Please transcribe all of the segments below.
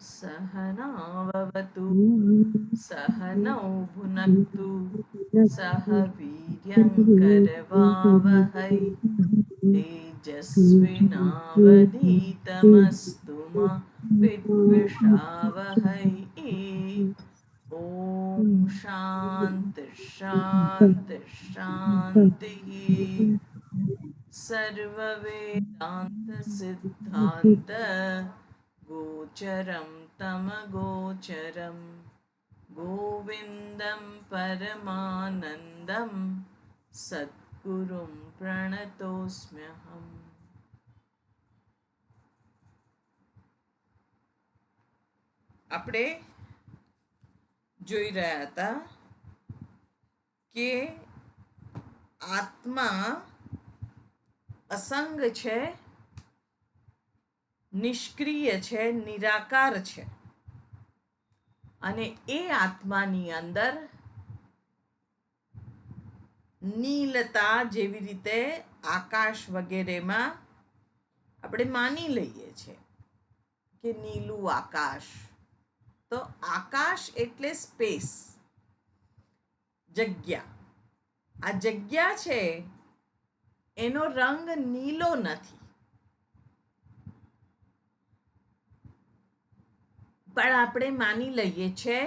सहनाववतु सहनौ भुनक्तु सह वीर्यङ्करवावहै तेजस्विनावधीतमस्तु मा विद्विषावहै ॐ शान्ति शान्ति शान्तिः सर्ववेदान्तसिद्धान्त गोचरं तमगोचरं गोविन्दं परमानन्दं सद्गुरुं प्रणतोऽस्म्यहम्. આપણે જોઈ રહ્યા હતા કે આત્મા અસંગ છે, નિષ્ક્રિય છે, નિરાકાર છે અને એ આત્માની અંદર નીલતા જેવી રીતે આકાશ વગેરેમાં આપણે માની લઈએ છીએ કે નીલું આકાશ, તો આકાશ એટલે સ્પેસ, જગ્યા. આ જગ્યા છે એનો રંગ નીલો નથી, પણ આપણે માની લઈએ છીએ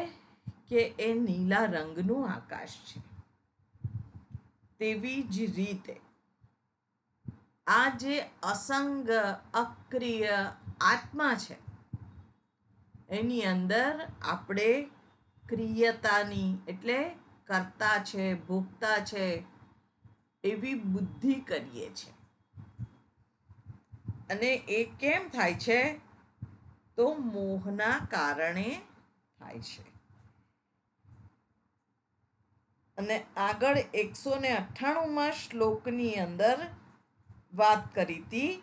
કે એ નીલા રંગનું આકાશ છે. તેવી જ રીતે આ જે અસંગ અક્રિય આત્મા છે એની અંદર આપણે ક્રિયતાની એટલે કર્તા છે, ભોગતા છે એવી બુદ્ધિ કરીએ છીએ. અને એ કેમ થાય છે? તો મોહના કારણે થાય છે. અને આગળ 198માં શ્લોકની અંદર વાત કરી હતી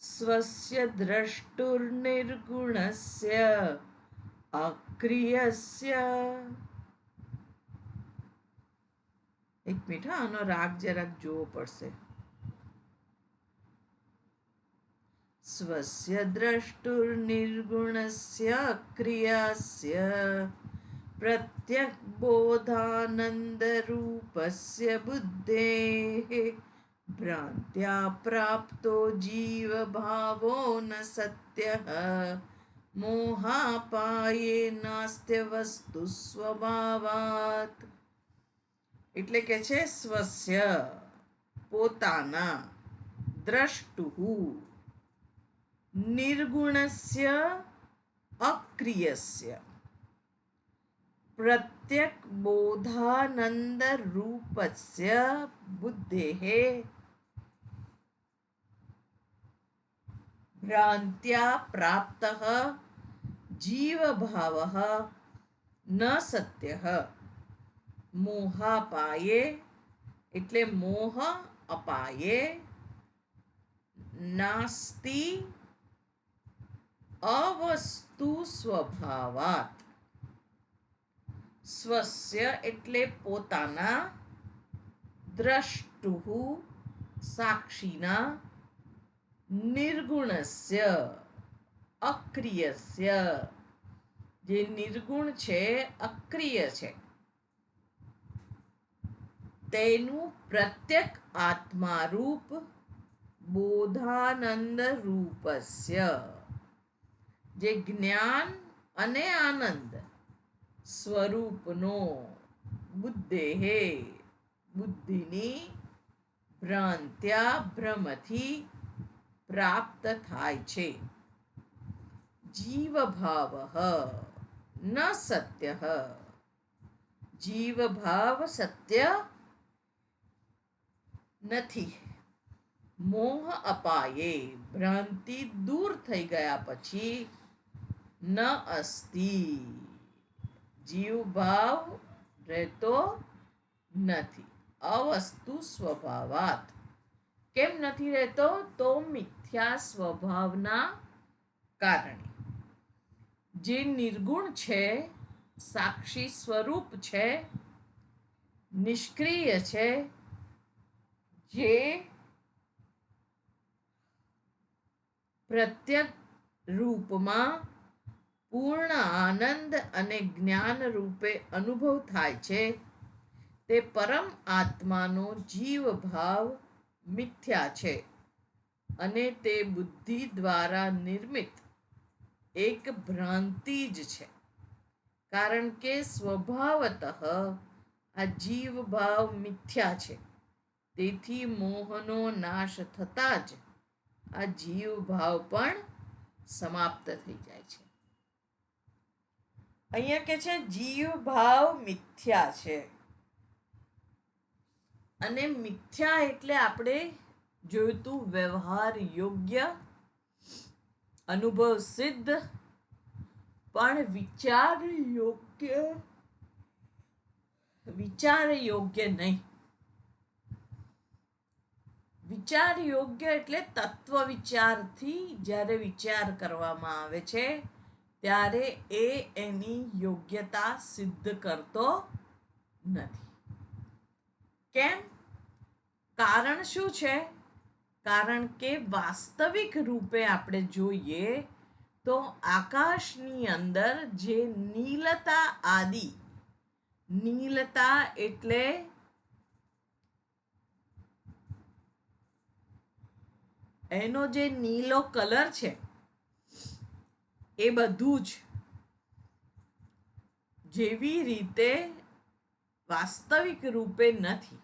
સ્વસ્ય દ્રષ્ટુર્નિર્ગુણસ્ય અક્રિયસ્ય. એક મિનિટ, આનો રાગ જરાક જોવો પડશે. સ્વસ્ય દ્રષ્ટુર્નિર્ગુણસ્ય અક્રિયસ્ય પ્રત્યક બોધાનંદ રૂપસ્ય બુદ્ધેઃ ભ્રાંત્યા પ્રાપ્તો જીવ ભાવો ન સત્યઃ મોહાપાયે નાસ્ત્ય વસ્તુ સ્વભાવાત. એટલે કે છે સ્વસ્ય પોતાના, દ્રષ્ટુઃ નિર્ગુણસ્ય અક્રિયસ્ય પ્રત્યક બોધાનંદ રૂપસ્ય બુદ્ધેઃ ભ્રાંત્યા પ્રાપ્તઃ જીવભાવઃ ન સત્યઃ મોહાપાયે એટલે મોહ અપાયે નાસ્તિ અવસ્તુ સ્વભાવાત. સ્વસ્ય એટલે પોતાના, દ્રષ્ટુઃ સાક્ષીના, નિર્ગુણસ્ય અક્રિયસ્ય જે નિર્ગુણ છે, અક્રિય છે, તેનું પ્રત્યક આત્મારૂપ બોધાનંદ રૂપસ્ય જે જ્ઞાન અને આનંદ સ્વરૂપનો બુદ્ધેઃ બુદ્ધિની ભ્રાંત્યા ભ્રમથી પ્રાપ્ત થાય છે. જીવભાવ ન સત્યઃ જીવભાવ સત્ય નથી. મોહ અપાયે ભ્રાંતિ દૂર થઈ ગયા પછી ન અસ્તિ જીવભાવ રહેતો નથી. અવસ્તુ સ્વભાવાત. કેમ નથી રહેતો? તો મિથ્યા સ્વભાવના કારણે. જે નિર્ગુણ છે, સાક્ષી સ્વરૂપ છે, નિષ્ક્રિય છે, જે પ્રત્યેક રૂપમાં પૂર્ણ આનંદ અને જ્ઞાન રૂપે અનુભવ થાય છે તે પરમ આત્માનો જીવ ભાવ મિથ્યા છે અને તે બુદ્ધિ દ્વારા નિર્મિત એક ભ્રાંતિ જ છે, કારણ કે સ્વભાવતઃ આ જીવ ભાવ મિથ્યા છે. તેથી મોહનો નાશ થતા જ આ જીવ ભાવ પણ સમાપ્ત થઈ જાય છે. અહીંયા કે છે જીવ ભાવ મિથ્યા છે, અને મિથ્યા એટલે આપણે જોયું તું વ્યવહાર યોગ્ય, અનુભવ સિદ્ધ, પણ વિચાર યોગ્ય નહીં. વિચાર યોગ્ય એટલે તત્વ વિચારથી જ્યારે વિચાર કરવામાં આવે છે ત્યારે એ એની યોગ્યતા સિદ્ધ કરતો નથી. કેમ? કારણ શું છે? કારણ કે વાસ્તવિક રૂપે આપણે જોઈએ તો આકાશની અંદર જે નીલતા આદિ, નીલતા એટલે એનો જે નીલો કલર છે એ બધું જ જેવી રીતે વાસ્તવિક રૂપે નથી.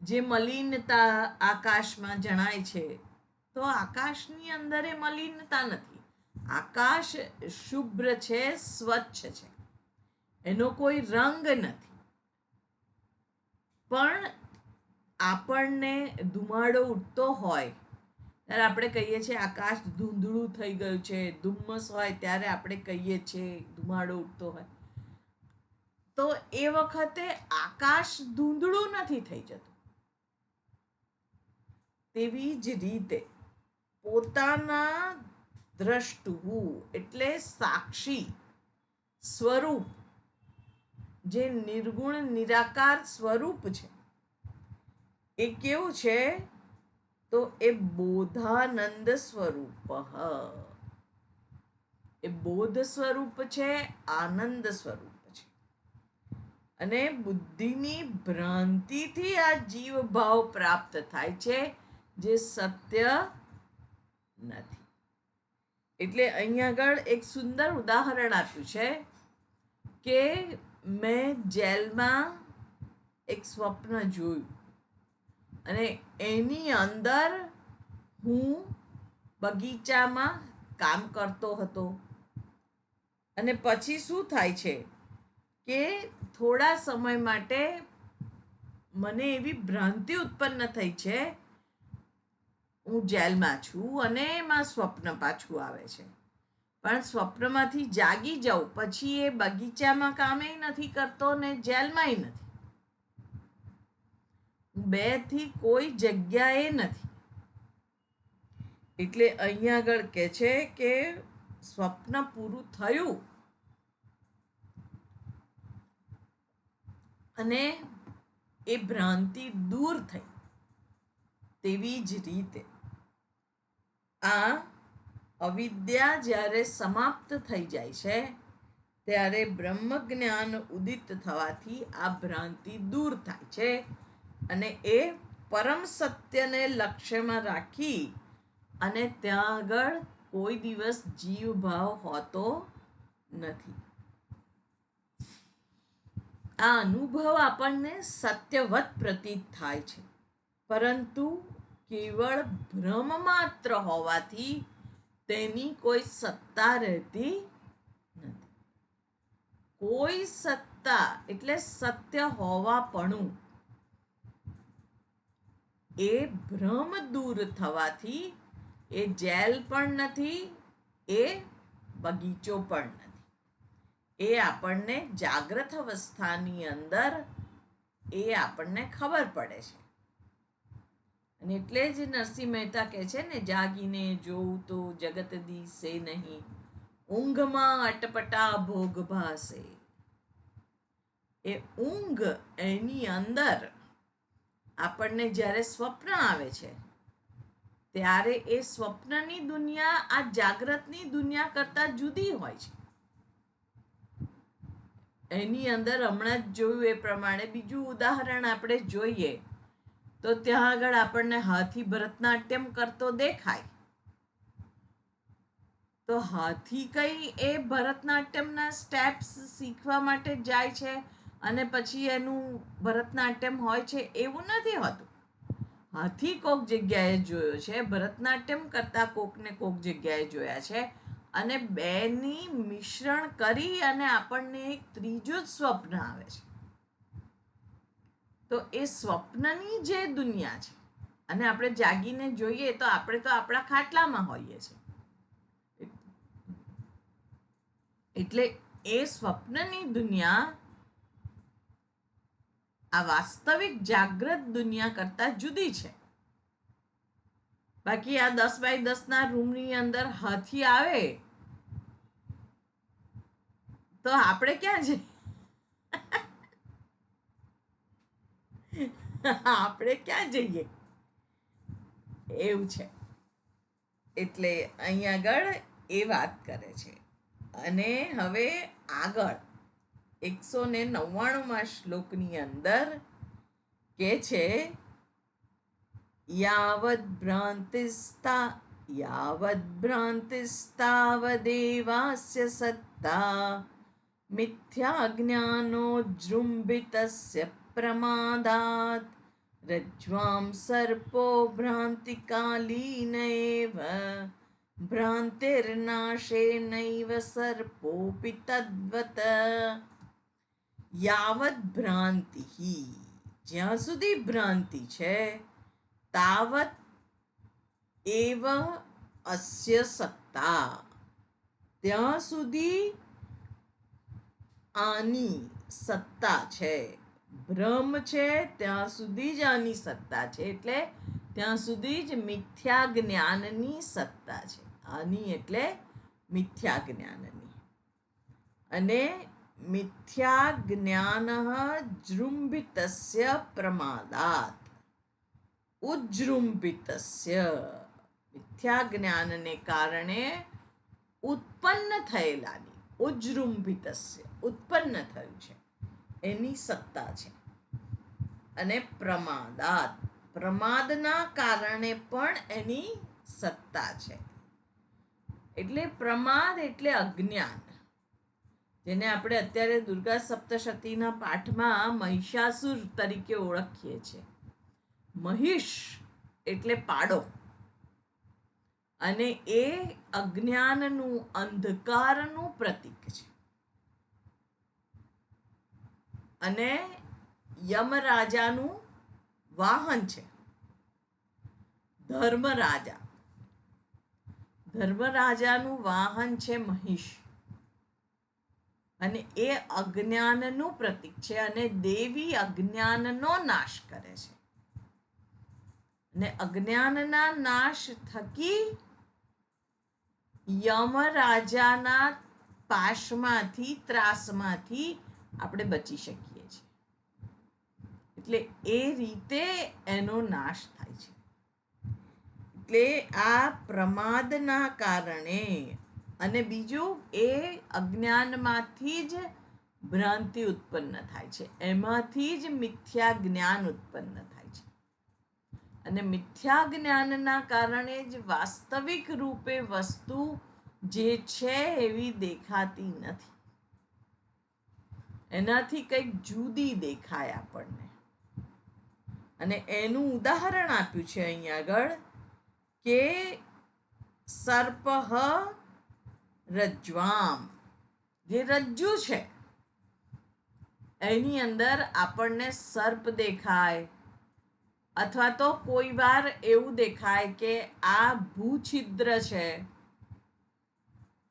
જે મલિનતા આકાશમાં જણાય છે તો આકાશની અંદર એ મલિનતા નથી. આકાશ શુભ્ર છે, સ્વચ્છ છે, એનો કોઈ રંગ નથી. પણ આપણને ધુમાડો ઉઠતો હોય ત્યારે આપણે કહીએ છીએ આકાશ ધૂંધળું થઈ ગયું છે. ધુમ્મસ હોય ત્યારે આપણે કહીએ છીએ ધુમાડો ઉઠતો હોય. તો એ વખતે આકાશ ધૂંધળું નથી થઈ જતું. તેવી જ રીતે પોતાના દ્રષ્ટુ એટલે સાક્ષી સ્વરૂપ, જે નિર્ગુણ નિરાકાર સ્વરૂપ છે, એ કેવું છે? તો એ બોધાનંદ સ્વરૂપ, એ બોધ સ્વરૂપ છે, આનંદ સ્વરૂપ છે. અને બુદ્ધિની ભ્રાંતિથી આ જીવ ભાવ પ્રાપ્ત થાય છે, જે સત્ય નથી. એટલે અહીંયા આગળ એક સુંદર ઉદાહરણ આપ્યું છે કે મેં જેલમાં એક સ્વપ્ન જોયું અને એની અંદર હું બગીચામાં કામ કરતો હતો. અને પછી શું થાય છે કે થોડા સમય માટે મને એવી ભ્રાંતિ ઉત્પન્ન થઈ છે હું જેલમાં છું અને એમાં સ્વપ્ન પાછું આવે છે. પણ સ્વપ્નમાંથી જાગી જાઉં પછી એ બગીચામાં કામે નથી કરતો ને જેલમાંય નથી. બેથી કોઈ જગ્યાએ નથી. એટલે અહીંયા આગળ કહે છે કે સ્વપ્ન પૂરું થયું અને એ ભ્રાંતિ દૂર થઈ. તેવી જ રીતે આ અવિદ્યા જ્યારે સમાપ્ત થઈ જાય છે ત્યારે બ્રહ્મ જ્ઞાન ઉદિત થવાથી આ ભ્રાંતિ દૂર થાય છે અને એ પરમ સત્યને લક્ષ્યમાં રાખી અને ત્યાં આગળ કોઈ દિવસ જીવ ભાવ હોતો નથી. આ અનુભવ આપણને સત્યવત પ્રતીત થાય છે, પરંતુ કેવળ ભ્રમ માત્ર હોવાથી તેની કોઈ સત્તા રહેતી નથી. કોઈ સત્તા એટલે સત્ય હોવાપણું, એ ભ્રમ દૂર થવાથી એ જેલ પણ નથી, એ બગીચો પણ નથી. એ આપણને જાગ્રત અવસ્થાની અંદર એ આપણને ખબર પડે છે. અને એટલે જ નરસિંહ મહેતા કહે છે ને, જાગીને જોઉં તો જગત દિશે નહીં, ઊંઘમાં અટપટા ભોગ ભાસે. એ ઊંઘ એની અંદર આપણને જ્યારે સ્વપ્ન આવે છે ત્યારે એ સ્વપ્નની દુનિયા આ જાગ્રતની દુનિયા કરતા જુદી હોય છે. એની અંદર હમણાં જ જોયું એ પ્રમાણે બીજું ઉદાહરણ આપણે જોઈએ તો ત્યાં આગળ આપણને હાથી ભરતનાટ્યમ કરતો દેખાય, તો હાથી કઈ એ ભરતનાટ્યમના સ્ટેપ્સ શીખવા માટે જાય છે અને પછી એનું ભરતનાટ્યમ હોય છે એવું નથી હોતું. હાથી કોક જગ્યાએ જોયો છે, ભરતનાટ્યમ કરતા કોકને કોક જગ્યાએ જોયા છે, અને બેની મિશ્રણ કરી અને આપણને એક ત્રીજું જ સ્વપ્ન આવે છે. તો એ સ્વપ્નની જે દુનિયા છે, અને આપણે જાગીને જોઈએ તો આપણે તો આપણા ખાટલામાં હોઈએ છીએ, એટલે એ સ્વપ્નની દુનિયા આ વાસ્તવિક જાગ્રત દુનિયા કરતા જુદી છે. બાકી આ 10x10 રૂમની અંદર હાથી આવે તો આપણે ક્યાં જઈએ? આપણે ક્યાં જઈએ એવું છે. એટલે અહીં આગળ એ વાત કરે છે. અને હવે આગળ 199 શ્લોકની અંદર કે છે યાવદ ભ્રાંતિસ્તાવદેવાસ્ય સત્તા મિથ્યા જ્ઞાનોજૃંભિતસ્ય પ્રમાદાત રજ્વામ સર્પો ભ્રાંતિકાલીનૈવ ભ્રાંતિર્નાશેનૈવ સર્પોપી તદ્વત. યાવત ભ્રાંતિ, જ્યાં સુધી ભ્રાંતિ છે, તાવત એવ અસ્ય સત્તા, ત્યાં સુધી આની સત્તા છે. ભ્રમ છે ત્યાં સુધી જ આની સત્તા છે, એટલે ત્યાં સુધી જ મિથ્યા જ્ઞાનની સત્તા છે. આની એટલે મિથ્યા જ્ઞાનની. અને મિથ્યા જ્ઞાન જૃંભિતસ્ય પ્રમાદાત, ઉજૃંભિતસ્ય, મિથ્યા જ્ઞાનને કારણે ઉત્પન્ન થયેલાની, ઉજૃંભિતસ્ય, ઉત્પન્ન થયું છે એની સત્તા છે. અને પ્રમાદાત, પ્રમાદના કારણે પણ એની સત્તા છે. એટલે પ્રમાદ એટલે અજ્ઞાન, જેને આપણે અત્યારે દુર્ગા સપ્તશતીના પાઠમાં મહિષાસુર તરીકે ઓળખીએ છીએ. મહિષ એટલે પાડો, અને એ અજ્ઞાનનું, અંધકારનું પ્રતીક છે. અને યમરાજાનું વાહન છે. ધર્મરાજાનું વાહન છે મહિષ, અને એ અજ્ઞાનનું પ્રતીક છે. અને દેવી અજ્ઞાનનો નાશ કરે છે. અને અજ્ઞાનના નાશ થકી યમરાજાના પાશમાંથી, ત્રાસમાંથી આપણે બચી શકીએ છીએ. એટલે એ રીતે એનો નાશ થાય છે. એટલે આ પ્રમાદના કારણે, અને બીજું એ અજ્ઞાનમાંથી જ ભ્રાંતિ ઉત્પન્ન થાય છે, એમાંથી જ મિથ્યા જ્ઞાન ઉત્પન્ન થાય છે. અને મિથ્યા જ્ઞાનના કારણે જ વાસ્તવિક રૂપે વસ્તુ જે છે એવી દેખાતી નથી, એનાથી કંઈક જુદી દેખાય આપણને. અને એનું ઉદાહરણ આપ્યું છે અહીં આગળ કે સર્પ રજ્વામ, જે રજ્જુ છે એની અંદર આપણને સર્પ દેખાય, અથવા તો કોઈ વાર એવું દેખાય કે આ ભૂછિદ્ર છે,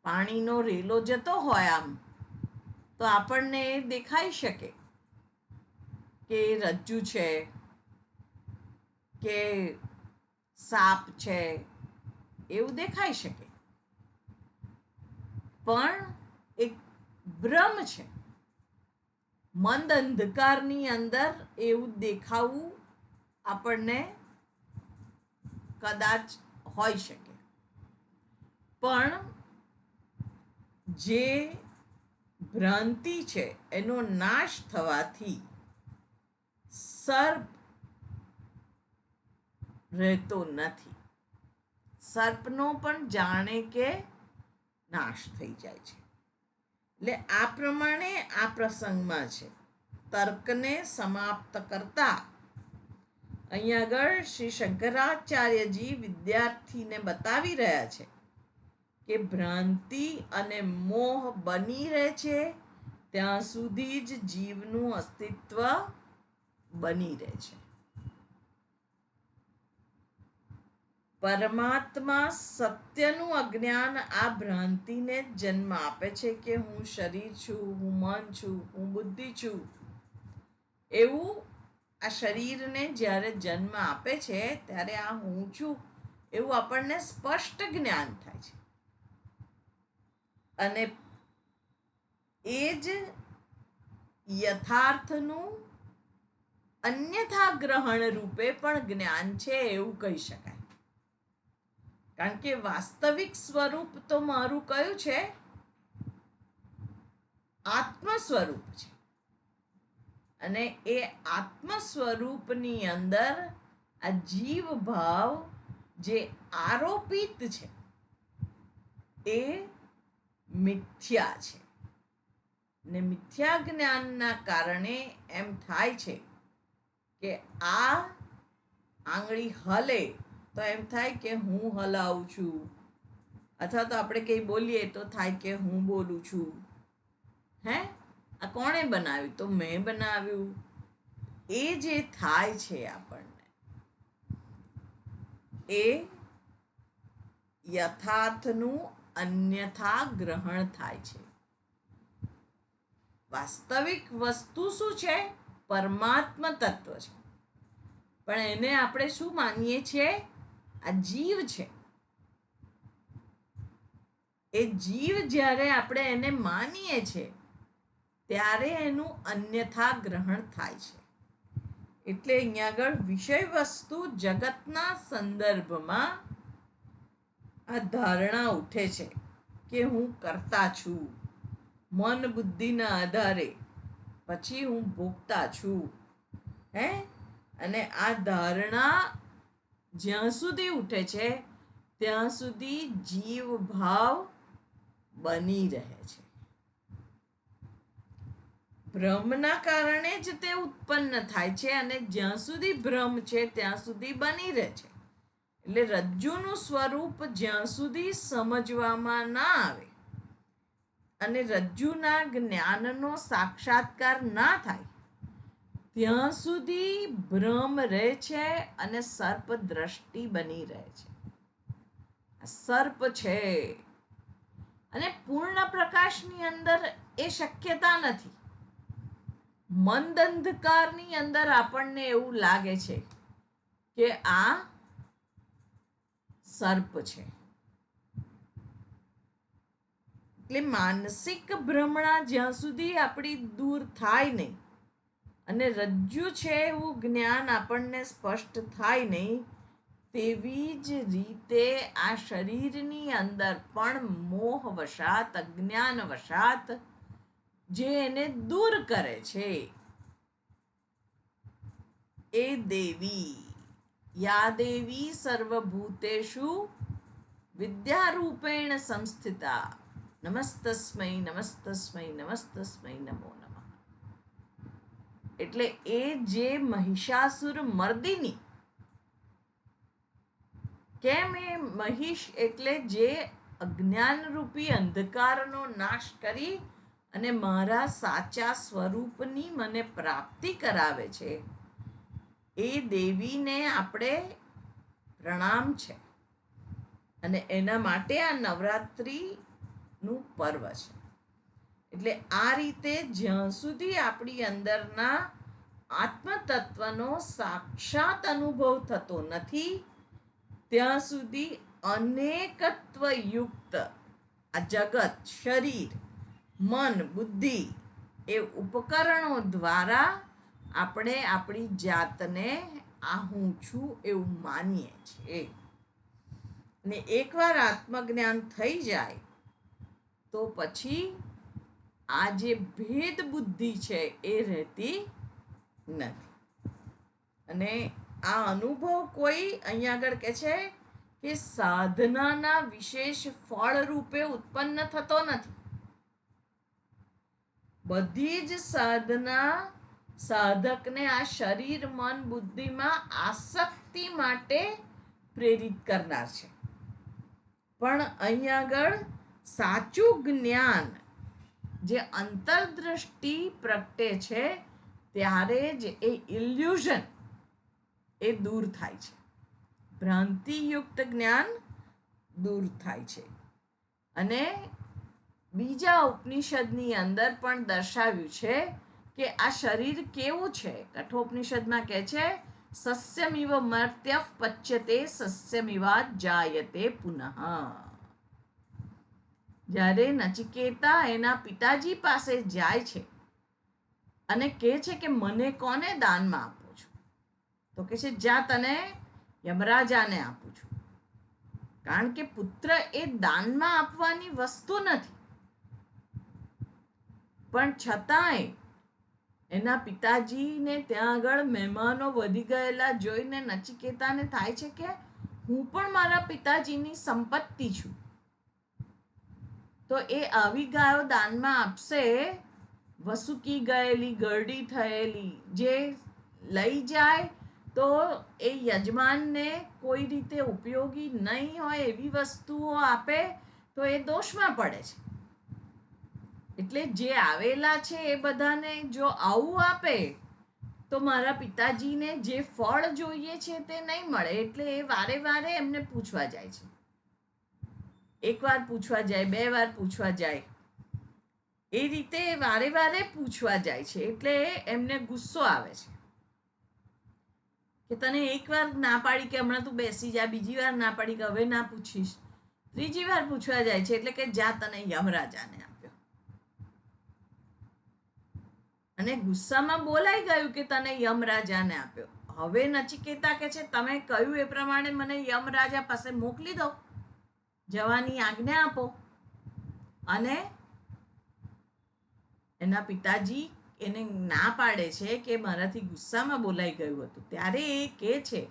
પાણીનો રેલો જતો હોય આમ, તો આપણને એ દેખાઈ શકે કે રજ્જુ છે કે સાપ છે, એવું દેખાઈ શકે. પણ એક ભ્રમ છે. મંદ અંધકારની અંદર એવું દેખાવું આપણને કદાચ હોઈ શકે, પણ જે ભ્રાંતિ છે એનો નાશ થવાથી સર્પ રહેતો નથી. સર્પનો પણ જાણે કે નાશ થઈ જાય છે. એટલે આ પ્રમાણે આ પ્રસંગમાં છે. તર્કને સમાપ્ત કરતા અહીંયા આગળ શ્રી શંકરાચાર્યજી વિદ્યાર્થીને બતાવી રહ્યા છે કે ભ્રાંતિ અને મોહ બની રહે છે ત્યાં સુધી જ જીવનું અસ્તિત્વ બની રહે છે. પરમાત્મા સત્યનું અજ્ઞાન આ ભ્રાંતિને જન્મ આપે છે કે હું શરીર છું, હું મન છું, હું બુદ્ધિ છું. એવું આ શરીરને જ્યારે જન્મ આપે છે ત્યારે આ હું છું એવું આપણને સ્પષ્ટ જ્ઞાન થાય છે. અને એ જ યથાર્થનું અન્યથા ગ્રહણ રૂપે પણ જ્ઞાન છે એવું કહી શકાય. કારણ કે વાસ્તવિક સ્વરૂપ તો મારું કયું છે? આત્મ સ્વરૂપ છે. અને એ આત્મ સ્વરૂપની અંદર આ જીવ ભાવ જે આરોપિત છે એ મિથ્યા છે. ને મિથ્યા જ્ઞાનના કારણે એમ થાય છે કે આ આંગળી હલે તો એમ થાય કે હું હલાવું છું, અથવા તો આપણે કંઈ બોલીએ તો થાય કે હું બોલું છું. હે, આ કોણે બનાવ્યું? તો મેં બનાવ્યું. એ જે થાય છે આપણને, એ યથાર્થનું અન્યથા ગ્રહણ થાય છે. વાસ્તવિક વસ્તુ શું છે? પરમાત્મ તત્વ છે. પણ એને આપણે શું માનીએ છીએ? આ જીવ છે. એ જીવ જ્યારે આપણે એને માનીએ છીએ ત્યારે એનું અન્યથા ગ્રહણ થાય છે. એટલે અહીંયા આગળ વિષય વસ્તુ જગતના સંદર્ભમાં આ ધારણા ઉઠે છે કે હું કરતા છું. મન બુદ્ધિના આધારે પછી હું ભોગતા છું. હે, અને આ ધારણા જ્યાં સુધી ઉઠે છે ત્યાં સુધી જીવ ભાવ બની રહે છે. ભ્રમના કારણે જ તે ઉત્પન્ન થાય છે અને જ્યાં સુધી ભ્રમ છે ત્યાં સુધી બની રહે છે. એટલે રજ્જુનું સ્વરૂપ જ્યાં સુધી સમજવામાં ના આવે અને રજ્જુના જ્ઞાનનો સાક્ષાત્કાર ના થાય ત્યાં સુધી ભ્રમ રહે છે અને સર્પ દ્રષ્ટિ બની રહે છે. સર્પ છે અને પૂર્ણ પ્રકાશની અંદર એ શક્યતા નથી. મંદ અંધકારની અંદર આપણને એવું લાગે છે કે આ સર્પ છે. એટલે માનસિક ભ્રમણા જ્યાં સુધી આપણી દૂર થાય નહીં અને રજ્જુ છે એવું જ્ઞાન આપણને સ્પષ્ટ થાય નહીં, તેવી જ રીતે આ શરીરની અંદર પણ મોહવશાત, અજ્ઞાનવશાત જે એને દૂર કરે છે એ દેવી, યા દેવી સર્વભૂતેષુ વિદ્યારૂપેણ સંસ્થિતા નમસ્તસ્મૈ નમસ્તસ્મૈ નમસ્તસ્મૈ નમો નમઃ. એટલે એ જે મહિષાસુર મર્દિની, કેમ એ મહિષ એટલે જે અજ્ઞાનરૂપી અંધકારનો નાશ કરી અને મારા સાચા સ્વરૂપની મને પ્રાપ્તિ કરાવે છે, એ દેવીને આપણે પ્રણામ છે. અને એના માટે આ નવરાત્રિનું પર્વ છે. એટલે આ રીતે જ્યાં સુધી આપણી અંદરના આત્મતત્વનો સાક્ષાત અનુભવ થતો નથી ત્યાં સુધી અનેકત્વયુક્ત આ જગત, શરીર, મન, બુદ્ધિ એ ઉપકરણો દ્વારા આપણે આપણી જાતને આ હું છું એવું માનીએ છીએ. અને એકવાર આત્મજ્ઞાન થઈ જાય તો પછી આ જે ભેદ બુદ્ધિ છે એ રહેતી નથી. અને આ અનુભવ કોઈ અહીંયા આગળ કહે છે કે સાધનાના વિશેષ ફળ રૂપે ઉત્પન્ન થતો નથી. બધી જ સાધના સાધકને આ શરીર મન બુદ્ધિમાં આસક્તિ માટે પ્રેરિત કરનાર છે. પણ અહીંયા આગળ સાચું જ્ઞાન જે અંતરદ્રષ્ટિ પ્રગટે છે ત્યારે જ એ ઇલ્યુઝન એ દૂર થાય છે. ભ્રાંતિયુક્ત જ્ઞાન દૂર થાય છે. અને બીજા ઉપનિષદની અંદર પણ દર્શાવ્યું છે કે આ શરીર કેવું છે. કઠોપનિષદમાં કહે છે સસ્યમિવ મર્ત્ય પચ્યતે સસ્યમિવા જાયતે પુનઃ. જ્યારે નચિકેતા એના પિતાજી પાસે જાય છે અને કહે છે કે મને કોને દાનમાં આપો છો, તો કહે છે જા તને યમરાજાને આપું છું. કારણ કે પુત્ર એ દાનમાં આપવાની વસ્તુ નથી, પણ છતાંય એના પિતાજીને ત્યાં આગળ મહેમાનો વધી ગયેલા જોઈને નચિકેતાને થાય છે કે હું પણ મારા પિતાજીની સંપત્તિ છું, તો એ આવી ગાયો દાનમાં આપશે વસુકી ગયેલી ગરડી થયેલી, જે લઈ જાય તો એ યજમાનને કોઈ રીતે ઉપયોગી નહીં હોય એવી વસ્તુઓ આપે તો એ દોષમાં પડે છે. એટલે જે આવેલા છે એ બધાને જો આવું આપે તો મારા પિતાજીને જે ફળ જોઈએ છે તે નહીં મળે. એટલે એ વારે વારે એમને પૂછવા જાય છે. એકવાર પૂછવા જાય, 2 વાર પૂછવા જાય, એ રીતે વારે વારે પૂછવા જાય છે. એટલે એમને ગુસ્સો આવે છે કે તને એકવાર ના પાડી કે હમણાં તું બેસી જા, બીજી વાર ના પાડી કે હવે ના પૂછીશ, ત્રીજી વાર પૂછવા જાય છે એટલે કે જા તને યમરાજાને આપ્યો. અને ગુસ્સામાં બોલાઈ ગયું કે તને યમરાજાને આપ્યો. હવે નચિકેતા કે છે તમે કહ્યું એ પ્રમાણે મને યમરાજા પાસે મોકલી દો, જવાની આજ્ઞા આપો. અને એના પિતાજી એને ના પાડે છે કે મારાથી ગુસ્સામાં બોલાઈ ગયું હતું. ત્યારે એ કહે છે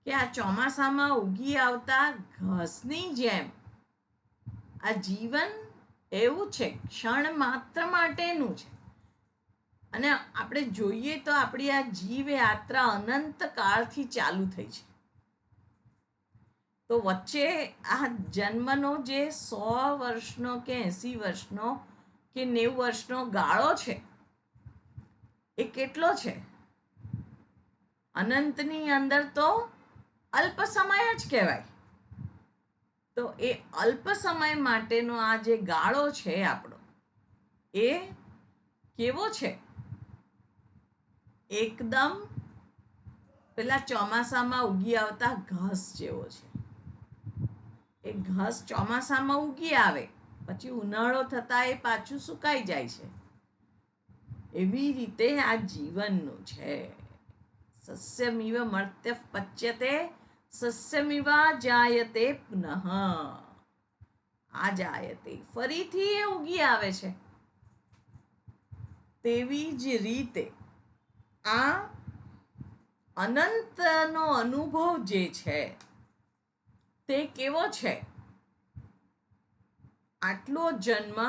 કે આ ચોમાસામાં ઉગી આવતા ઘાસની જેમ આ જીવન એવું છે, ક્ષણ માત્ર માટેનું છે. અને આપણે જોઈએ તો આપણી આ જીવ યાત્રા અનંત કાળથી ચાલુ થઈ છે. તો વચ્ચે આ જન્મનો જે 100 વર્ષનો કે 80 વર્ષનો કે 90 વર્ષનો ગાળો છે એ કેટલો છે? અનંતની અંદર તો અલ્પ સમય જ કહેવાય. તો એ અલ્પ સમય માટેનો આ જે ગાળો છે આપણો, એ કેવો છે? એકદમ પેલા ચોમાસામાં ઉગી આવતા ઘાસ જેવો છે. એ ઘાસ ચોમાસામાં ઉગી આવે, પછી ઉનાળો થતાં એ પાછું સુકાઈ જાય છે. એવી રીતે આ જીવનનું છે. સસ્યમિવ મર્ત્ય પચ્યતે સસ્યમિવા જાયતે પુનઃ. આ જાયતે ફરીથી એ ઉગી આવે છે. તેવી જ રીતે આ અનંતનો અનુભવ જે છે તે કેવો છે? આટલો જન્મ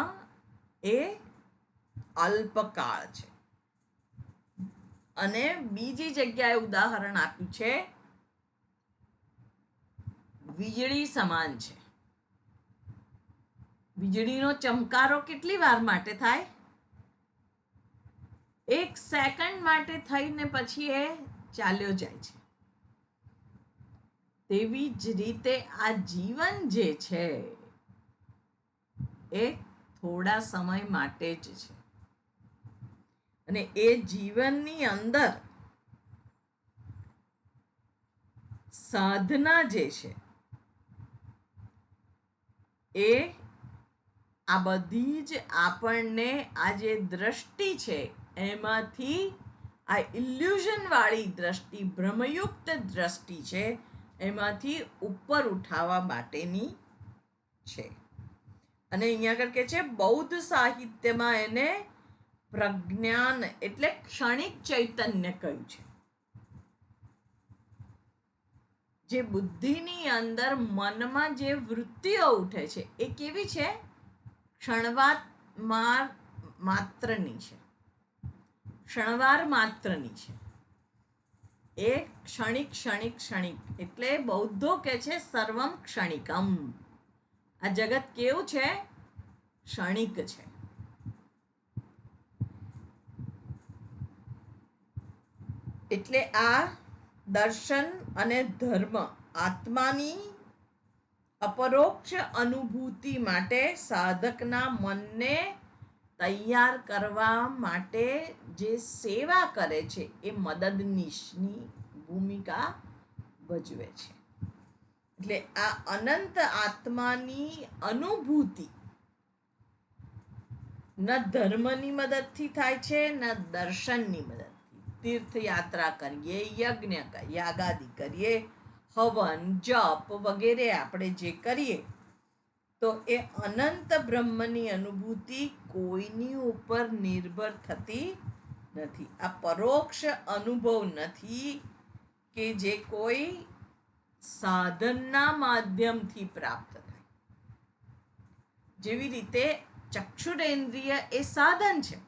એ અલ્પકાળ છે. અને બીજી જગ્યાએ ઉદાહરણ આપ્યું છે વીજળી સમાન છે. વીજળીનો ચમકારો કેટલી વાર માટે થાય? 1 સેકન્ડ માટે થઈને પછી એ ચાલ્યો જાય છે. તેવી જ રીતે આ જીવન જે છે એ થોડા સમય માટે જ છે. અને એ જીવનની અંદર સાધના જે છે એ આ બધી જ આપણને આ જે દ્રષ્ટિ છે એમાંથી આ ઇલ્યુઝન વાળી દ્રષ્ટિ, ભ્રમયુક્ત દ્રષ્ટિ છે એમાંથી ઉપર ઉઠાવવા માટેની છે. અને અહીંયા આગળ કે છે બૌદ્ધ સાહિત્યમાં એને પ્રજ્ઞાન એટલે ક્ષણિક ચૈતન્ય કહ્યું છે. જે બુદ્ધિની અંદર મનમાં જે વૃત્તિઓ ઉઠે છે એ કેવી છે? ક્ષણવાર માત્રની છે, ક્ષણવાર માત્રની છે. એ ક્ષણિક ક્ષણિક ક્ષણિક એટલે બૌદ્ધો કે છે સર્વમ ક્ષણિકમ. આ જગત કેવું છે? ક્ષણિક છે. એટલે આ દર્શન અને ધર્મ આત્માની અપરોક્ષ અનુભૂતિ માટે સાધકના મનને તૈયાર કરવા માટે જે સેવા કરે છે એ મદદનીશની ભૂમિકા ભજવે છે. એટલે આ અનંત આત્માની અનુભૂતિ ન ધર્મની મદદથી થાય છે ન દર્શનની મદદથી. તીર્થયાત્રા કરીએ, યજ્ઞ યાગાદિ કરીએ, હવન જપ વગેરે આપણે જે કરીએ તો એ અનંત બ્રહ્મની અનુભૂતિ કોઈની ઉપર નિર્ભર થતી નથી. આ પરોક્ષ અનુભવ નથી કે જે કોઈ સાધનના માધ્યમથી પ્રાપ્ત થાય. જેવી રીતે ચક્ષુરેન્દ્રિય એ સાધન છે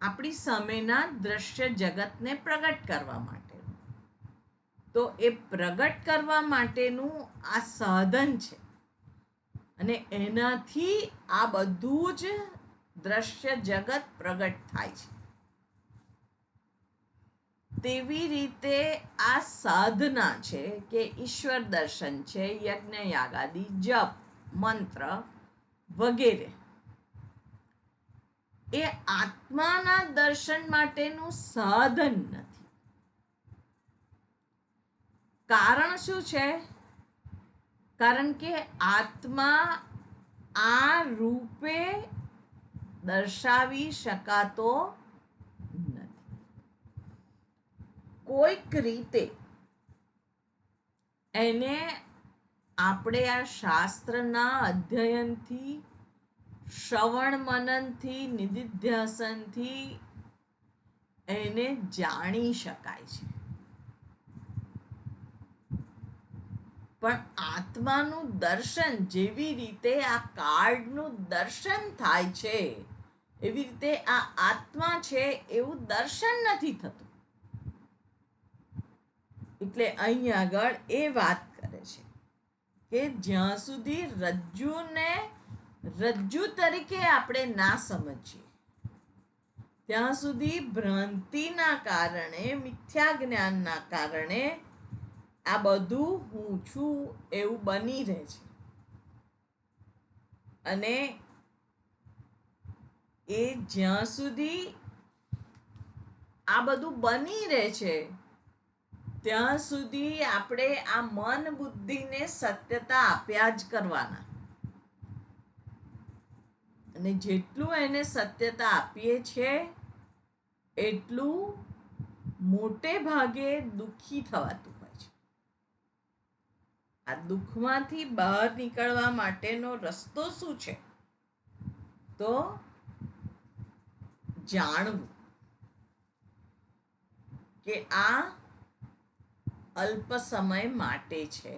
આપણી સામેના દ્રશ્ય જગતને પ્રગટ કરવા માટે. તો એ પ્રગટ કરવા માટેનું આ સાધન છે અને એનાથી આ બધું જ દ્રશ્ય જગત પ્રગટ થાય છે. તેવી રીતે આ સાધના છે કે ઈશ્વર દર્શન છે, યજ્ઞ યાગાદિ, જપ, મંત્ર વગેરે એ આત્માના દર્શન માટેનું સાધન નથી. કારણ શું છે? કારણ કે આત્મા આ રૂપે દર્શાવી શકાતો નથી. કોઈક રીતે એને આપણે આ શાસ્ત્રના અધ્યયનથી, શ્રવણ મનનથી, નિધિધ્યાસનથી એને જાણી શકાય છે. પણ આત્માનું દર્શન જેવી રીતે આ કાર્ડનું દર્શન થાય છે એવી રીતે આ આત્મા છે એવું દર્શન નથી થતું. એટલે અહીં આગળ એ વાત કરે છે કે જ્યાં સુધી રજ્જુને રજ્જુ તરીકે આપણે ના સમજીએ ત્યાં સુધી ભ્રાંતિના કારણે, મિથ્યા જ્ઞાનના કારણે આ બધું હું છું એવું બની રહે છે. અને એ જ્યાં સુધી આ બધું બની રહે છે ત્યાં સુધી આપણે આ મન બુદ્ધિને સત્યતા આપ્યા જ કરવાના. અને જેટલું એને સત્યતા આપીએ છીએ એટલું મોટે ભાગે દુઃખી થવાતું હોય છે. આ દુઃખમાંથી બહાર નીકળવા માટેનો રસ્તો શું છે? તો જાણવું કે આ અલ્પ સમય માટે છે,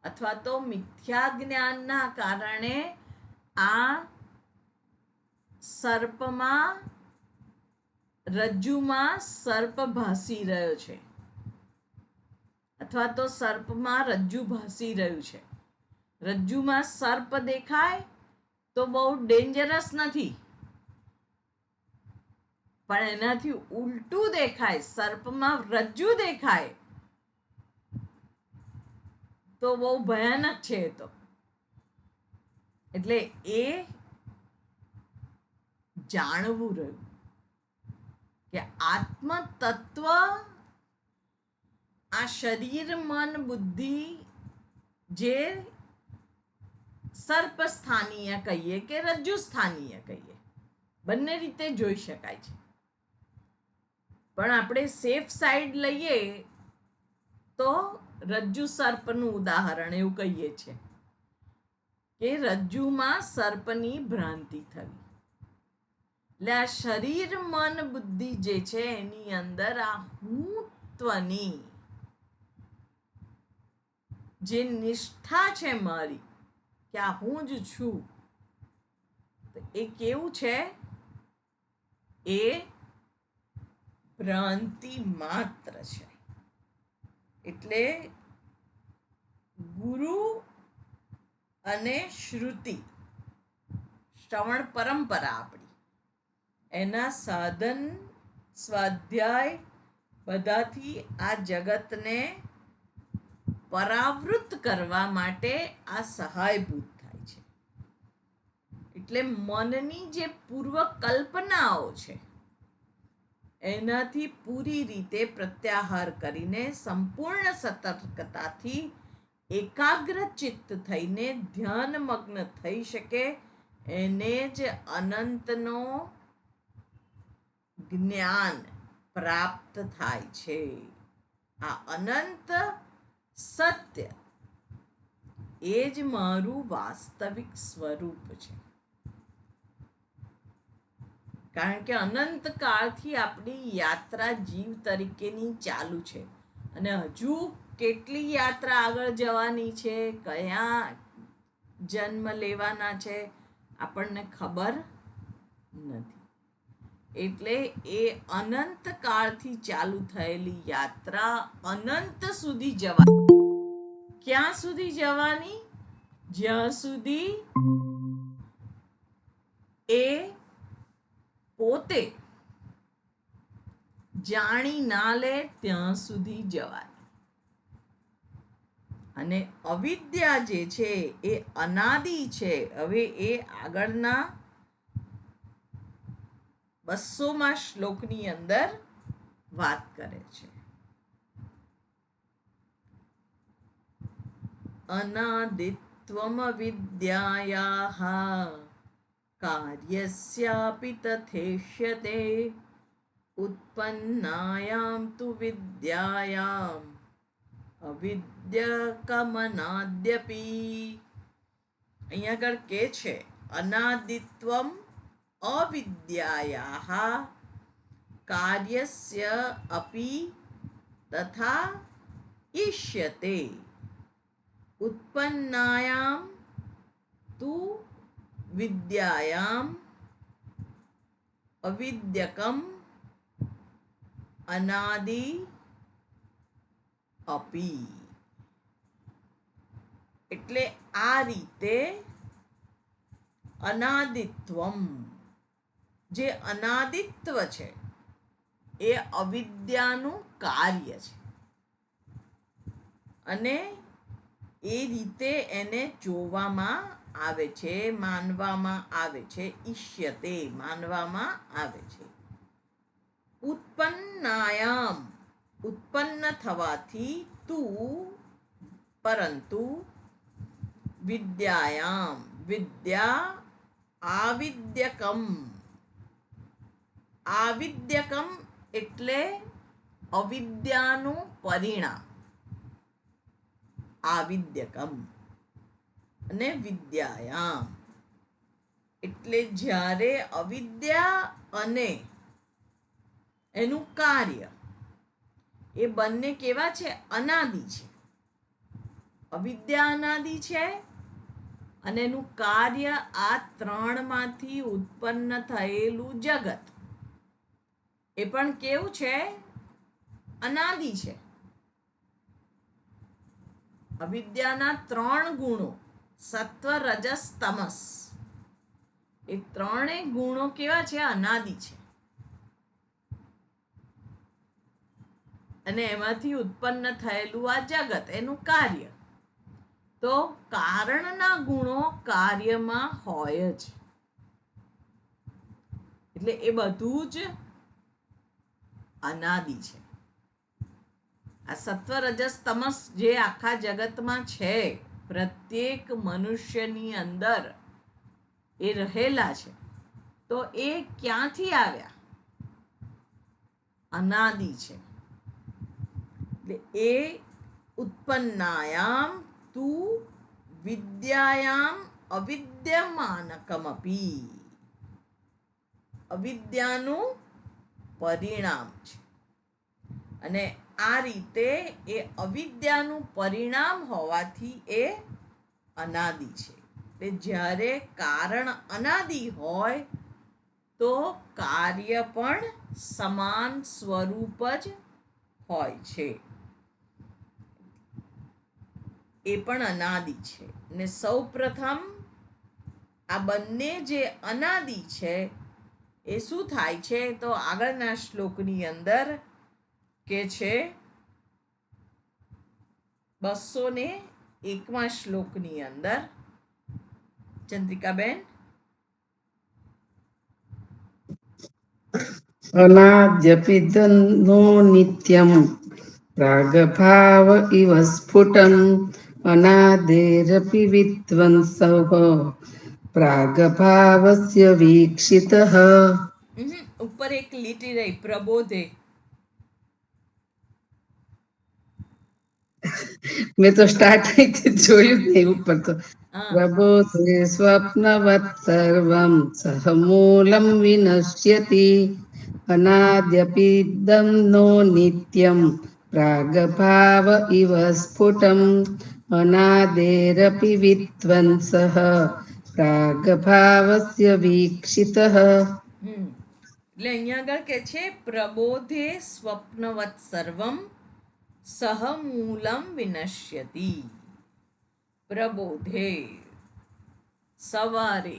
અથવા તો મિથ્યા જ્ઞાનના કારણે આ સર્પમાં, રજ્જુમાં સર્પ ભાસી રહ્યો છે, અથવા તો સર્પમાં રજ્જુ ભાસી રહ્યું છે. રજ્જુમાં સર્પ દેખાય તો બહુ ડેન્જરસ નથી, પણ એનાથી ઉલટું દેખાય, સર્પમાં રજ્જુ દેખાય તો બહુ ભયાનક છે એ તો. એટલે એ જાણવું રહ્યું કે આત્મ તત્વ આ શરીર, મન, બુદ્ધિ જે સર્પ સ્થાનીય કહીએ કે રજ્જુ સ્થાનીય કહીએ, બંને રીતે જોઈ શકાય છે. પણ આપણે સેફ સાઈડ લઈએ તો રજ્જુ સર્પનું ઉદાહરણ એવું કહીએ છીએ કે રજ્જુમાં સર્પની ભ્રાંતિ થવી. એટલે આ શરીર મન બુદ્ધિ જે છે એની અંદર આ હુંત્વની જે નિષ્ઠા છે મારી કે આ હું જ છું, એ કેવું છે? એ ભ્રાંતિ માત્ર છે. એટલે ગુરુ અને શ્રુતિ, શ્રવણ પરંપરા આપણી, એના સાધન સ્વાધ્યાય બધાથી આ જગતને પરાવૃત્ત કરવા માટે આ સહાયભૂત થાય છે. એટલે મનની જે પૂર્વ કલ્પનાઓ છે એનાથી પૂરી રીતે પ્રત્યાહાર કરીને સંપૂર્ણ સતર્કતાથી એકાગ્ર ચિત્ત થઈને ધ્યાનમગ્ન થઈ શકે, એને જ અનંતનો જ્ઞાન પ્રાપ્ત થાય છે. આ અનંત સત્ય એ જ મારું વાસ્તવિક સ્વરૂપ છે. કારણ કે અનંત કાળથી આપણી યાત્રા જીવ તરીકેની ચાલુ છે, અને હજુ કેટલી યાત્રા આગળ જવાની છે, કયા જન્મ લેવાના છે, આપણને ખબર નથી. એટલે એ અનંત કાળથી ચાલુ થયેલી યાત્રા અનંત સુધી જવાની. ક્યાં સુધી જવાની? જ્યાં સુધી એ પોતે જાણી ના લે ત્યાં સુધી જવાની. અને અવિદ્યા જે છે એ અનાદિ છે. હવે એ આગળના 200મા શ્લોકની અંદર વાત કરે છે. અનાદિત્વમ વિદ્યાયાઃ કાર્યસ્યાપિ તથેષ્યતે ઉત્પન્નાયામ તુ વિદ્યાયામ અવિદ્યકમનાદ્યપિ. અહીંયા આગળ કે છે અનાદિત્વમ અવિદ્યાયાઃ કાર્યસ્ય અપિ તથા ઈષ્યતે ઉત્પન્નાયામ તુ વિદ્યાયામ અવિદ્યકમ અનાદિ અપિ. એટલે આ રીતે અનાદિત્વમ, જે અનાદિત્વ છે એ અવિદ્યાનું કાર્ય છે, અને એ રીતે એને જોવામાં આવે છે, માનવામાં આવે છે. ઈષ્યતે, માનવામાં આવે છે. ઉત્પન્નાયામ, ઉત્પન્ન થવાથી, તું, પરંતુ, વિદ્યાયામ, વિદ્યા આવિદ્યકમ, આવિદ્યકમ એટલે અવિદ્યાનું પરિણામ, આવિદ્યકમ, અને વિદ્યાયામ એટલે જ્યારે અવિદ્યા અને એનું કાર્ય એ બંને કેવા છે? અનાદિ છે. અવિદ્યા અનાદિ છે, અને એનું કાર્ય આ ત્રણમાંથી ઉત્પન્ન થયેલું જગત એ પણ કેવું છે? અનાદિ છે. અવિદ્યાના 3 ગુણો, સત્વ, રજસ, તમસ, એ ત્રણેય ગુણો કેવા છે? અનાદિ છે. અને એમાંથી ઉત્પન્ન થયેલું આ જગત એનું કાર્ય. તો કારણના ગુણો કાર્યમાં હોય જ, એટલે એ બધું જ અનાદિ છે. આ સત્વ, રજસ, તમસ જે આખા જગતમાં છે, પ્રત્યેક મનુષ્યની અંદર એ રહેલા છે, તો એ ક્યાંથી આવ્યા? અનાદિ છે. એટલે એ ઉત્પન્નાયામ તુ વિદ્યાયામ અવિદ્યમાનકમપી. અવિદ્યાનું પરિણામ છે અને આ રીતે એ અવિદ્યાનું પરિણામ હોવાથી એ અનાદિ છે. એટલે જ્યારે કારણ અનાદિ હોય તો કાર્ય પણ સમાન સ્વરૂપ જ હોય છે. એ પણ અનાદિ છે. ને સૌ પ્રથમ આ બંને જે અનાદિ છે એ શું થાય છે તો આગળના શ્લોકની અંદર કે છે 201 શ્લોકની અંદર ચંદ્રિકાબેન. અનાદ્યપિતનો નિત્યમ પ્રાગભાવ ઇવ સ્ફુટમ અનાદેરપી વિદ્વંસઃ પ્રાગભાવસ્ય વીક્ષિતઃ. ઉપર એક લીટી રહી પ્રબોધે. મેં તો સ્ટાર્ટ જોયું જ નહીં ઉપર તો. હા પ્રબોધે સ્વપ્નવત સર્વં સહ મૂલમ વિનશ્યતિ અનાદ્યપિદમ નો નિત્યમ પ્રાગભાવ ઇવ સ્ફુટમ અનાદેરપી વિદ્વંસઃ પ્રાગભાવસ્ય વીક્ષિતઃ. એટલે અહીંયા આગળ કે છે પ્રબોધે સ્વપ્નવત સર્વમ સહ મૂલમ વિનશ્યતિ. પ્રબોધે સવારે,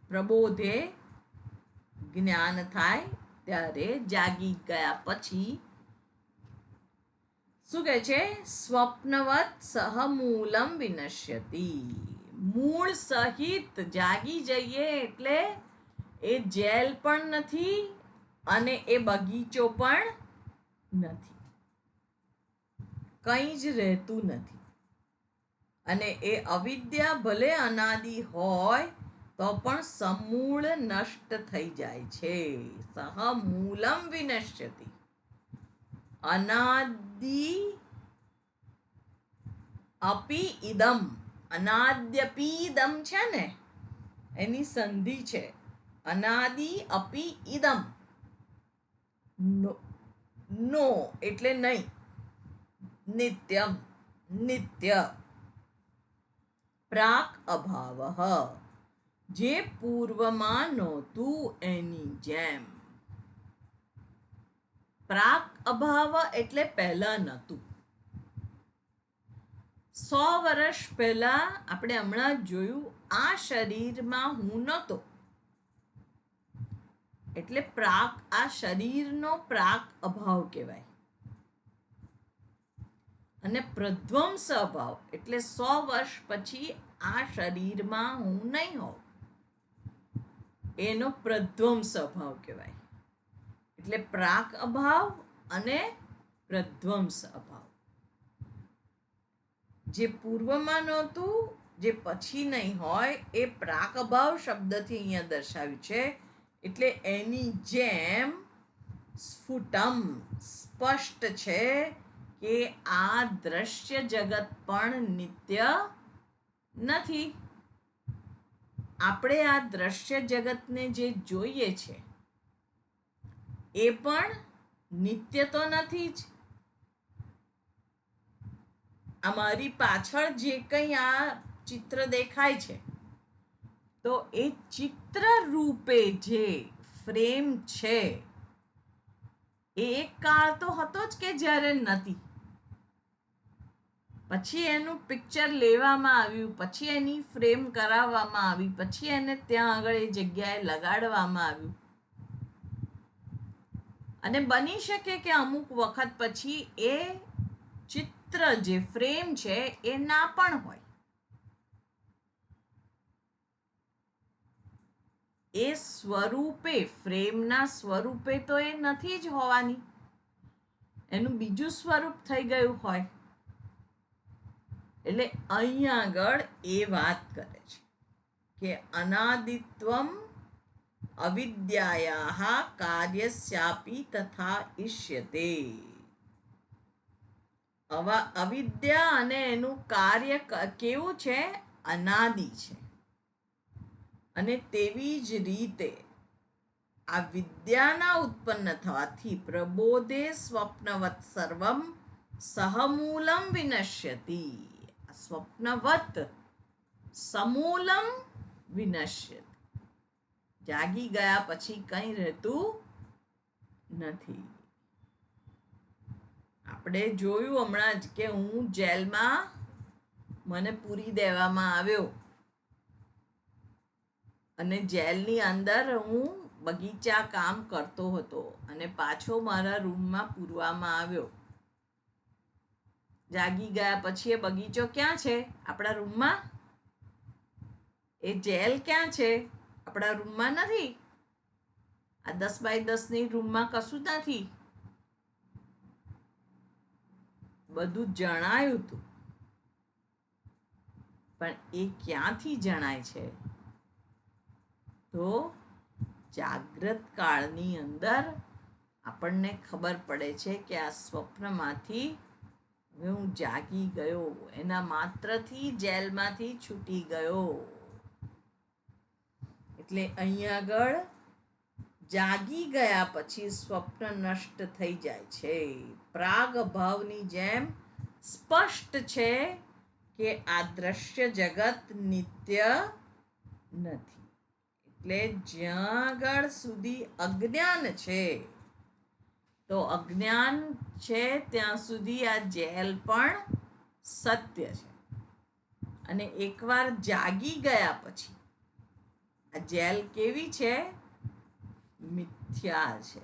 પ્રબોધે જ્ઞાન થાય ત્યારે, જાગી ગયા પછી શું કહે છે સ્વપ્નવત સહ મૂલમ વિનશ્યતિ. મૂળ સહિત જાગી જઈએ એટલે એ જેલ પણ નથી અને એ બગીચો પણ નથી, કંઈ જ રહેતું નથી. અને એ અવિદ્યા ભલે અનાદિ હોય તો પણ સમૂળ નષ્ટ થઈ જાય છે. સહ મૂલમ વિનશ્યતિ. અનાદિ અપી ઇદમ, અનાદ્યપીદમ છે ને એની સંધિ છે. અનાદિ અપી ઇદમ. નો એટલે નહીં, નિત્યમ નિત્ય. પ્રાક અભાવ જે પૂર્વમાં નહોતું એની જેમ. પ્રાક અભાવ એટલે પહેલા નહોતું. 100 વર્ષ પહેલા આપણે હમણાં જોયું આ શરીરમાં હું નહોતો એટલે પ્રાક, આ શરીરનો પ્રાક અભાવ કહેવાય. અને પ્રધ્વંસ અભાવ એટલે 100 વર્ષ પછી આ શરીરમાં હું નહીં હોઉં, એનો પ્રધ્વંસ અભાવ કહેવાય. એટલે પ્રાક અભાવ અને પ્રધ્વંસ અભાવ. જે પૂર્વમાં નહોતું, જે પછી નહીં હોય, એ પ્રાક અભાવ શબ્દથી અહીંયા દર્શાવ્યું છે. એટલે એની જેમ સ્ફુટમ, સ્પષ્ટ છે કે આ દ્રશ્ય જગત પણ નિત્ય નથી. આપણે આ દ્રશ્ય જગતને જે જોઈએ છે એ પણ નિત્ય તો નથી જ. અમારી પાછળ જે કંઈ આ ચિત્ર દેખાય છે તો એ ચિત્ર રૂપે જે ફ્રેમ છે એ એક કાળ તો હતો જ કે જ્યારે નથી. પછી એનું પિક્ચર લેવામાં આવ્યું, પછી એની ફ્રેમ કરાવવામાં આવી, પછી એને ત્યાં આગળ એ જગ્યાએ લગાડવામાં આવ્યું. અને બની શકે કે અમુક વખત પછી એ ચિત્ર જે ફ્રેમ છે એ ના પણ હોય. એ સ્વરૂપે, ફ્રેમના સ્વરૂપે તો એ નથી જ હોવાની, એનું બીજું સ્વરૂપ થઈ ગયું હોય. એટલે અહીંયા આગળ એ વાત કરે છે કે અનાદિત્વમ અવિદ્યાયાઃ કાર્યસ્યાપી તથા ઇષ્યતે. અવિદ્યા અને એનું કાર્ય કેવું છે? અનાદિ છે. અને તેવી જ રીતે આ વિદ્યાના ઉત્પન્ન થવાથી પ્રબોધે સ્વપ્નવત સર્વમ સહમૂલમ વિનશ્યતિ. સ્વપ્નવત સમૂલમ વિનશ્યતિ. જાગી ગયા પછી કંઈ રહેતું નથી. આપણે જોયું હમણાં જ કે હું જેલમાં મને પૂરી દેવામાં આવ્યો અને જેલની અંદર હું બગીચા કામ કરતો હતો અને પાછો મારા રૂમમાં પૂરવામાં આવ્યો. જાગી ગયા પછી એ બગીચો ક્યાં છે? આપણા રૂમમાં. એ જેલ ક્યાં છે? આપણા રૂમમાં નથી. આ 10x10ની રૂમમાં કશું નથી. બધું જણાયું હતું, પણ એ ક્યાંથી જણાય છે? તો જાગ્રત કાળની અંદર આપણને ખબર પડે છે કે આ સ્વપ્નમાંથી હવે હું જાગી ગયો, એના માત્રથી જેલમાંથી છૂટી ગયો. એટલે અહીંયા આગળ જાગી ગયા પછી સ્વપ્ન નષ્ટ થઈ જાય છે. પ્રાગ ભાવની જેમ સ્પષ્ટ છે કે આ દ્રશ્ય જગત નિત્ય નથી. એટલે જ્યાં આગળ સુધી અજ્ઞાન છે, તો અજ્ઞાન છે ત્યાં સુધી આ જેલ પણ સત્ય છે. અને એકવાર જાગી ગયા પછી આ જેલ કેવી છે? મિથ્યા છે.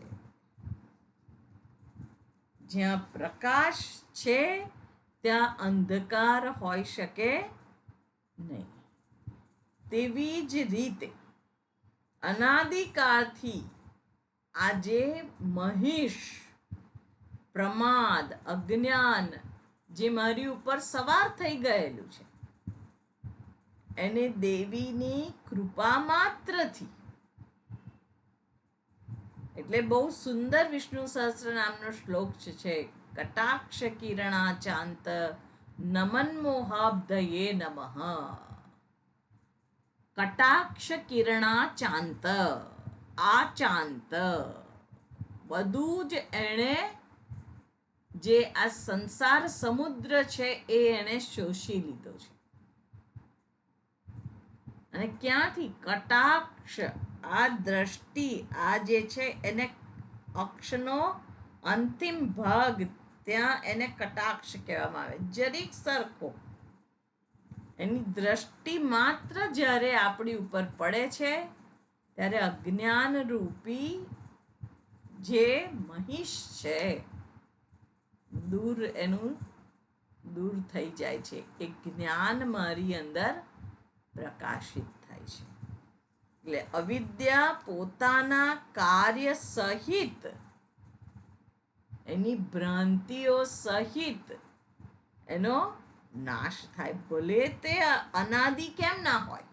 જ્યાં પ્રકાશ છે ત્યાં અંધકાર હોઈ શકે નહીં. તેવી જ રીતે અનાદિકાળથી આજે મહિષ, પ્રમાદ, અજ્ઞાન જે મારી ઉપર સવાર થઈ ગયેલું છે, એને દેવીની કૃપા માત્રથી, એટલે બહુ સુંદર વિષ્ણુ સહસ્ત્ર નામનો શ્લોક છે. કટાક્ષ કિરણા ચાંત નમન મોહાબ્ધયે નમઃ. કટાક્ષ કિરણા ચાંત, આ ચાંત બધું જ એણે, જે આ સંસાર સમુદ્ર છે એ એણે શોષી લીધો છે. અને ક્યાંથી? કટાક્ષ, આ દ્રષ્ટિ, આ જે છે એને અક્ષનો અંતિમ ભાગ, ત્યાં એને કટાક્ષ કહેવામાં આવે. જરીક સરખો એની દ્રષ્ટિ માત્ર જ્યારે આપણી ઉપર પડે છે ત્યારે અજ્ઞાન રૂપી જે મહિષ છે એનું દૂર થઈ જાય છે. એ જ્ઞાન મારી અંદર પ્રકાશિત થાય છે. એટલે અવિદ્યા પોતાના કાર્ય સહિત, એની ભ્રાંતિઓ સહિત એનો નાશ થાય. ભલે તે અનાદિ કેમ ના હોય.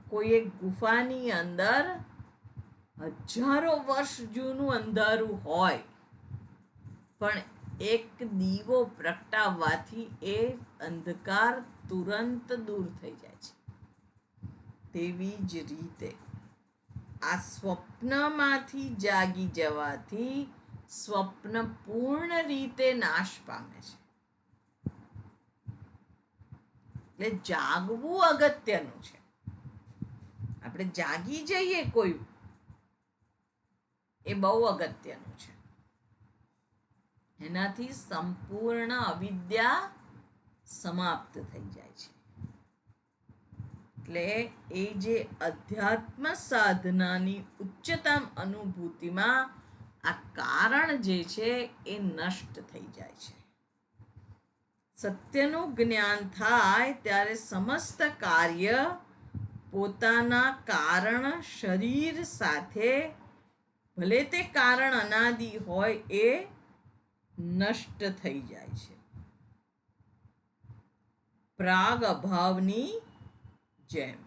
કોઈ એક ગુફાની અંદર હજારો વર્ષ જૂનું અંધારું હોય, પણ એક દીવો પ્રગટાવવાથી એ અંધકાર તુરંત દૂર થઈ જાય છે. તેવી જ રીતે આ સ્વપ્નમાંથી જાગી જવાથી સ્વપ્ન પૂર્ણ રીતે નાશ પામે છે. એટલે જાગવું અગત્યનું છે. આપણે જાગી જઈએ કોઈ, એ બહુ અગત્યનું છે. એનાથી સંપૂર્ણ અવિદ્યા સમાપ્ત થઈ જાય છે. એટલે એ જે અધ્યાત્મ સાધનાની ઉચ્ચતમ અનુભૂતિમાં આ કારણ જે છે એ નષ્ટ થઈ જાય છે. સત્યનું જ્ઞાન થાય ત્યારે સમસ્ત કાર્ય પોતાના કારણ શરીર સાથે, ભલે તે કારણ અનાદિ હોય, એ નષ્ટ થઈ જાય છે. પ્રાગ અભાવની જેમ.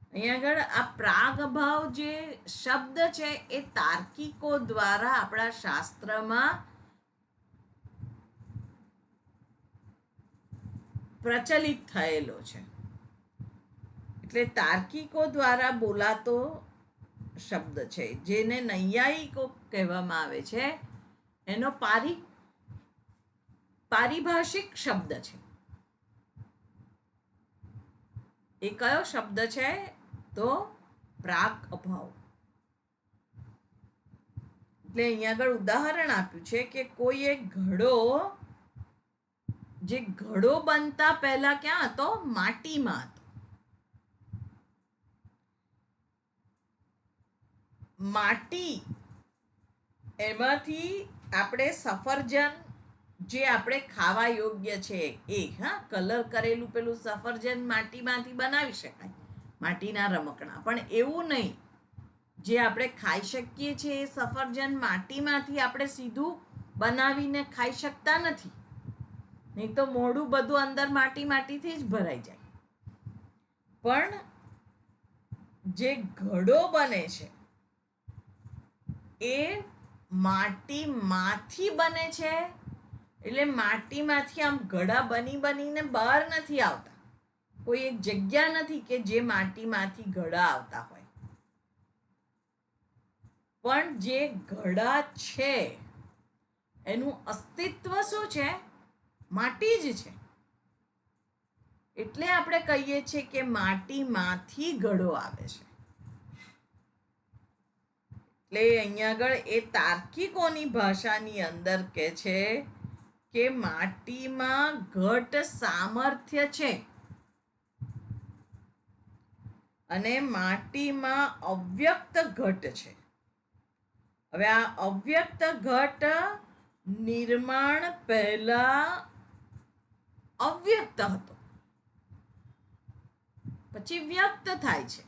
અહીંયા આગળ આ પ્રાગ અભાવ જે શબ્દ છે એ તાર્કિકો દ્વારા આપણા શાસ્ત્રમાં પ્રચલિત થયેલો છે. એટલે તાર્કિકો દ્વારા બોલાતો શબ્દ છે, જેને નૈયાયિકો કહેવામાં આવે છે, એનો પારિભાષિક શબ્દ છે. એ કયો શબ્દ છે? તો પ્રાક અભાવ. એટલે અહીંયા આગળ ઉદાહરણ આપ્યું છે કે કોઈ એક ઘડો, જે ઘડો બનતા પહેલા ક્યાં હતો? માટીમાં હતો. માટી, એમાંથી આપણે સફરજન, જે આપણે ખાવા યોગ્ય છે એ, કલર કરેલું પેલું સફરજન માટીમાંથી બનાવી શકાય, માટીના રમકડા. પણ એવું નહીં, જે આપણે ખાઈ શકીએ છીએ એ સફરજન માટીમાંથી આપણે સીધું બનાવીને ખાઈ શકતા નથી. નહીં તો મોઢું બધું અંદર માટીથી જ ભરાઈ જાય. પણ જે ઘડો બને છે એ માટીમાંથી બને છે. એટલે માટીમાંથી આમ ઘડા બનીને બહાર નથી આવતા. કોઈ એક જગ્યા નથી કે જે માટીમાંથી ઘડા આવતા હોય. પણ જે ઘડા છે એનું અસ્તિત્વ શું છે? માટી જ છે. એટલે આપણે કહીએ છીએ કે માટીમાંથી ઘડો આવે છે. એટલે અહીંયા આગળ એ તાર્કિકોની ભાષાની અંદર કહે છે કે માટીમાં ઘટ સામર્થ્ય છે અને માટીમાં અવ્યક્ત ઘટ છે. હવે આ અવ્યક્ત ઘટ નિર્માણ પહેલા અવ્યક્ત હતો, પછી વ્યક્ત થાય છે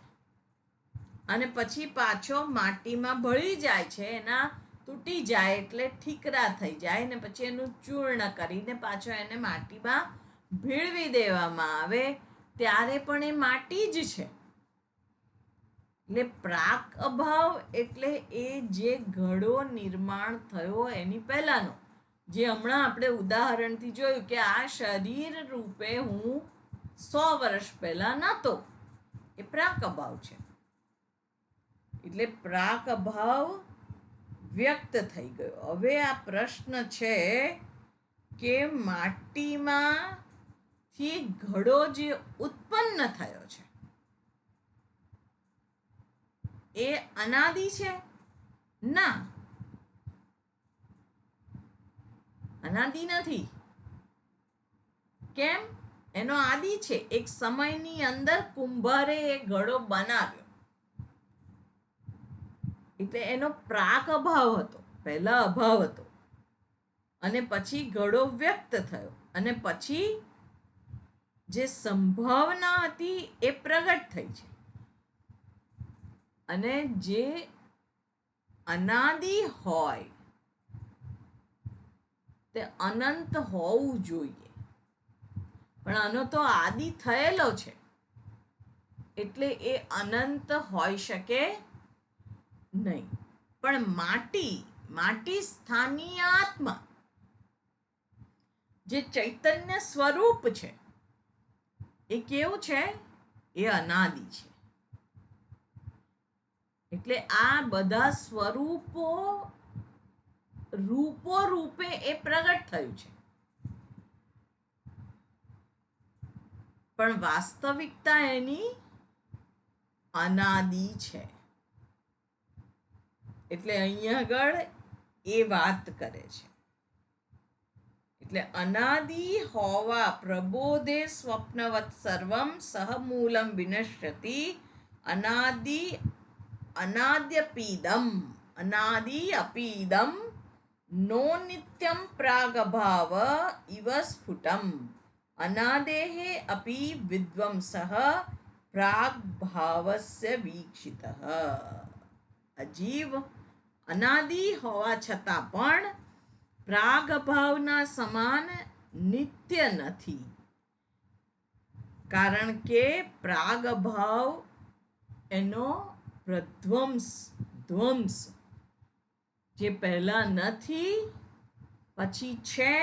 અને પછી પાછો માટીમાં ભળી જાય છે. એના તૂટી જાય એટલે ઠીકરા થઈ જાય ને પછી એનું ચૂર્ણ કરીને પાછો એને માટીમાં ભેળવી દેવામાં આવે, ત્યારે પણ એ માટી જ છે. એટલે પ્રાક અભાવ એટલે એ જે ઘડો નિર્માણ થયો એની પહેલાનો, જે હમણાં આપણે ઉદાહરણથી જોયું કે આ શરીર રૂપે હું 100 વર્ષ પહેલા નહોતો, એ પ્રાક અભાવ છે. એટલે પ્રાક અભાવ વ્યક્ત થઈ ગયો. હવે આ પ્રશ્ન છે કે માટીમાંથી ઘડો જે ઉત્પન્ન થયો છે એ અનાદિ છે? ના, અનાદિ નથી. કેમ? એનો આદિ છે. એક સમયની અંદર કુંભારે એ ઘડો બનાવ્યો, એટલે એનો પ્રાક અભાવ હતો, પહેલા અભાવ હતો, અને પછી ઘડો વ્યક્ત થયો, અને પછી જે સંભાવના હતી એ પ્રગટ થઈ છે. અને જે અનાદિ હોય તે અનંત હોવું જોઈએ, પણ આનો તો આદિ થયેલો છે એટલે એ અનંત હોઈ શકે નહીં. પણ માટી સ્થાનીય આત્મા, જે ચૈતન્ય સ્વરૂપ છે, એ કેવું છે? એ અનાદિ છે. એટલે આ બધા સ્વરૂપો રૂપે એ પ્રગટ થયું છે, પણ વાસ્તવિકતા એની અનાદિ છે. એટલે અહીંયા આગળ એ વાત કરે છે. એટલે અનાદિ હોવા પ્રબોધે સ્વપ્નવત સર્વમ સહમૂલમ વિનશ્યતિ અનાદિ અપીદમ નો નિત્યમ પ્રાગભાવ ઇવ સ્ફુટમ અનાદેહે અપી વિદ્વંસઃ પ્રાગભાવસ્ય વીક્ષિતઃ. અજીવ અનાદિ હોવા છતાં પણ પ્રાગભાવના સમાન નિત્ય નથી, કારણ કે પ્રાગભાવ એનો ધ્વંસ, જે પહેલા નથી પછી છે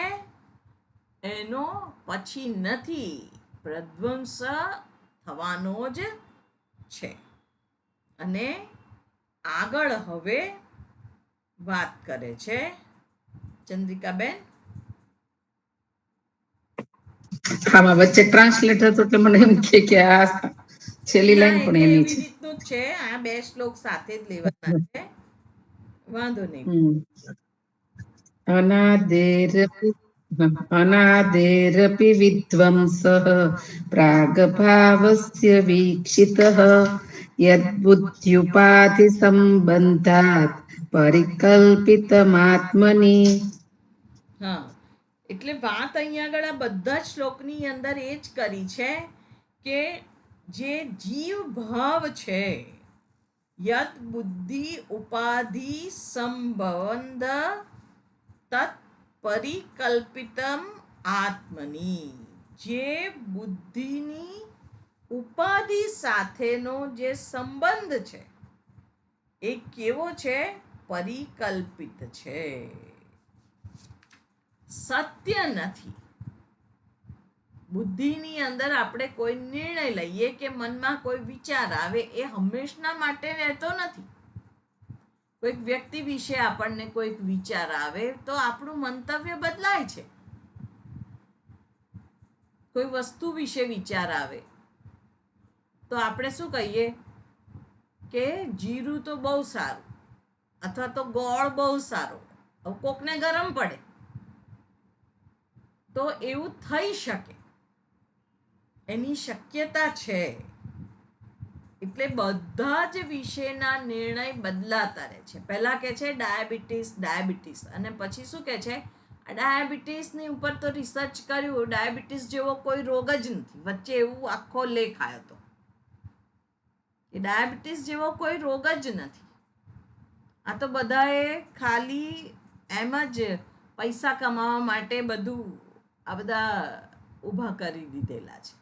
એનો પછી નથી, પ્રધ્વંસ થવાનો જ છે. અને આગળ હવે વાત કરે છે ચંદ્રિકાબેન. આમાં વચ્ચે ટ્રાન્સલેટર હતો એટલે મને એમ કે આ છેલ્લી ના, લાઈન પણ એટલે એની એવી છે. રીતનું જ છે. આ 2 શ્લોક સાથે જ લેવાના છે, વાંધો નહીં. અનાદેરપી અનાદેરપી વિદ્વંસઃ પ્રાગભાવસ્ય વીક્ષિતઃ યદ્બુદ્ધ્યુપાધિ સંબંધાત પરિકલ્પિતમાત્મનિ. હા, એટલે વાત અહીંયા આગળ આ બધા જ શ્લોકની અંદર એ જ કરી છે કે જે જીવ ભાવ છે, યદ બુદ્ધિ ઉપાધિ સંબંધ તત પરિકલ્પિતમ આત્મની, જે બુદ્ધિની ઉપાધિ સાથેનો જે સંબંધ છે એ કેવો છે? પરિકલ્પિત છે, સત્ય નથી. બુદ્ધિની અંદર આપણે કોઈ નિર્ણય લઈએ કે મનમાં કોઈ વિચાર આવે, એ હંમેશના માટે રહેતો નથી. કોઈક વ્યક્તિ વિશે આપણને કોઈક વિચાર આવે તો આપણું મંતવ્ય બદલાય છે. કોઈ વસ્તુ વિશે વિચાર આવે તો આપણે શું કહીએ કે જીરું તો બહુ સારું, અથવા તો ગોળ બહુ સારો. કોકને ગરમ પડે તો એવું થઈ શકે, એની શક્યતા છે. એટલે બધા જ વિશેના નિર્ણય બદલાતા રહે છે. પહેલા કે છે ડાયાબિટીસ ડાયાબિટીસ, અને પછી શું કે છે ડાયાબિટીસની ઉપર તો રિસર્ચ કર્યું, ડાયાબિટીસ જેવો કોઈ રોગ જ નથી. વચ્ચે એવું આખો લેખ આવ્યો હતો કે ડાયાબિટીસ જેવો કોઈ રોગ જ નથી. આ તો બધાએ ખાલી એમ જ પૈસા કમાવા માટે બધું આ બધા ઊભા કરી દીધેલા છે.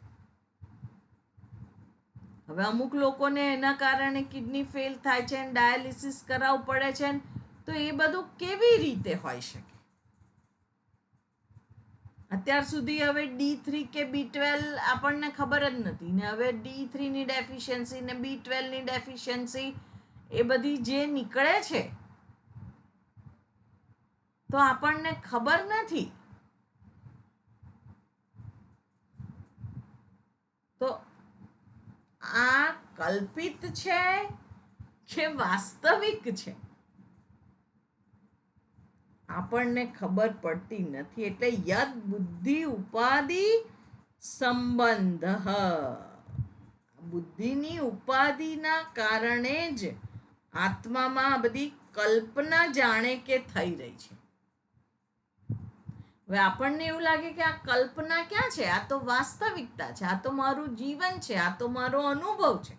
હવે અમુક લોકોને એના કારણે કિડની ફેલ થાય છે, ડાયાલિસિસ કરાવવું પડે છે, તો એ બધું કેવી રીતે હોઈ શકે? અત્યાર સુધી હવે D3 કે B12 આપણને ખબર જ નથી ને, હવે D3 ની ડેફિશિયન્સી ને B12 ની ડેફિશિયન્સી એ બધી જે નીકળે છે તો આપણને ખબર નથી. તો આ કલ્પિત છે કે વાસ્તવિક છે, આપણને ખબર પડતી નથી. એટલે યદ બુદ્ધિ ઉપાધિ સંબંધ, બુદ્ધિની ઉપાધિના કારણે જ આત્મામાં બધી કલ્પના જાણે કે થઈ રહી છે. હવે આપણને એવું લાગે કે આ કલ્પના ક્યાં છે? આ તો વાસ્તવિકતા છે, આ તો મારું જીવન છે, આ તો મારો અનુભવ છે.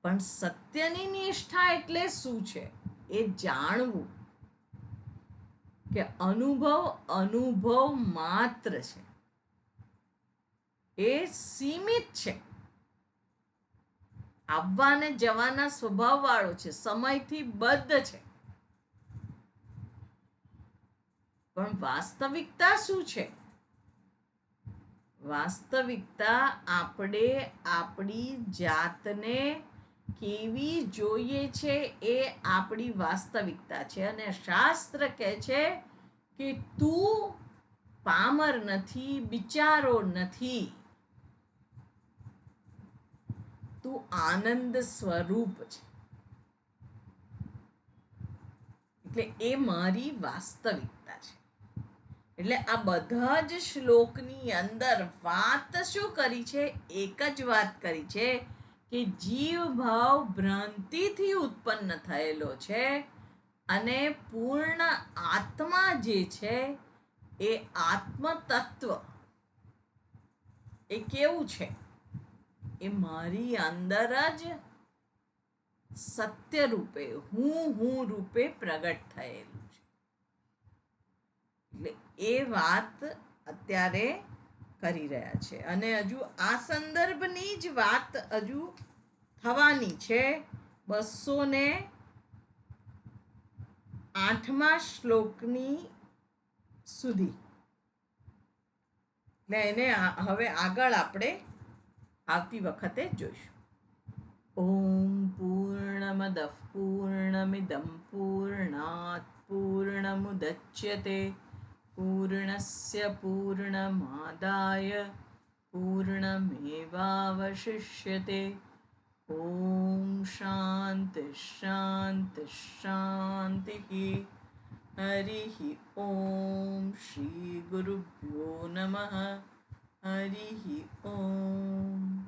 પણ સત્યની નિષ્ઠા એટલે શું છે એ જાણવું કે અનુભવ માત્ર છે, એ સીમિત છે, આવવાને જવાના સ્વભાવ વાળો છે, સમયથી બદ્ધ છે. પણ વાસ્તવિકતા શું છે? વાસ્તવિકતા આપણે આપણી જાતને કેવી જોઈએ છે એ આપણી વાસ્તવિકતા છે. અને શાસ્ત્ર કહે છે કે તું પામર નથી, બિચારો નથી, તું આનંદ સ્વરૂપ છે. એટલે એ મારી વાસ્તવિકતા છે. એટલે આ બધા જ શ્લોકની અંદર વાત શું કરી છે? એક જ વાત કરી છે કે જીવ ભાવ ભ્રાંતિથી ઉત્પન્ન થયેલો છે, અને પૂર્ણ આત્મા જે છે એ આત્મ તત્વ એ કેવું છે? એ મારી અંદર જ સત્ય રૂપે, હું રૂપે પ્રગટ થયેલું છે. એટલે એ વાત અત્યારે કરી રહ્યા છે. અને હજુ આ સંદર્ભની જ વાત હજુ થવાની છે 200 8મા શ્લોકની સુધી, એટલે એને હવે આગળ આપણે આવતી વખતે જોઈશું. ઓમ પૂર્ણમદ પૂર્ણમિદં પૂર્ણાત પૂર્ણમુદચ્યતે પૂર્ણસ્ય પૂર્ણમાદાય પૂર્ણમેવાવશિષ્યતે. ઓમ શાંતિ શાંતિ શાંતિ. હરિઃ ઓમ શ્રી ગુરુભ્યો નમઃ. હરિઃ ઓમ.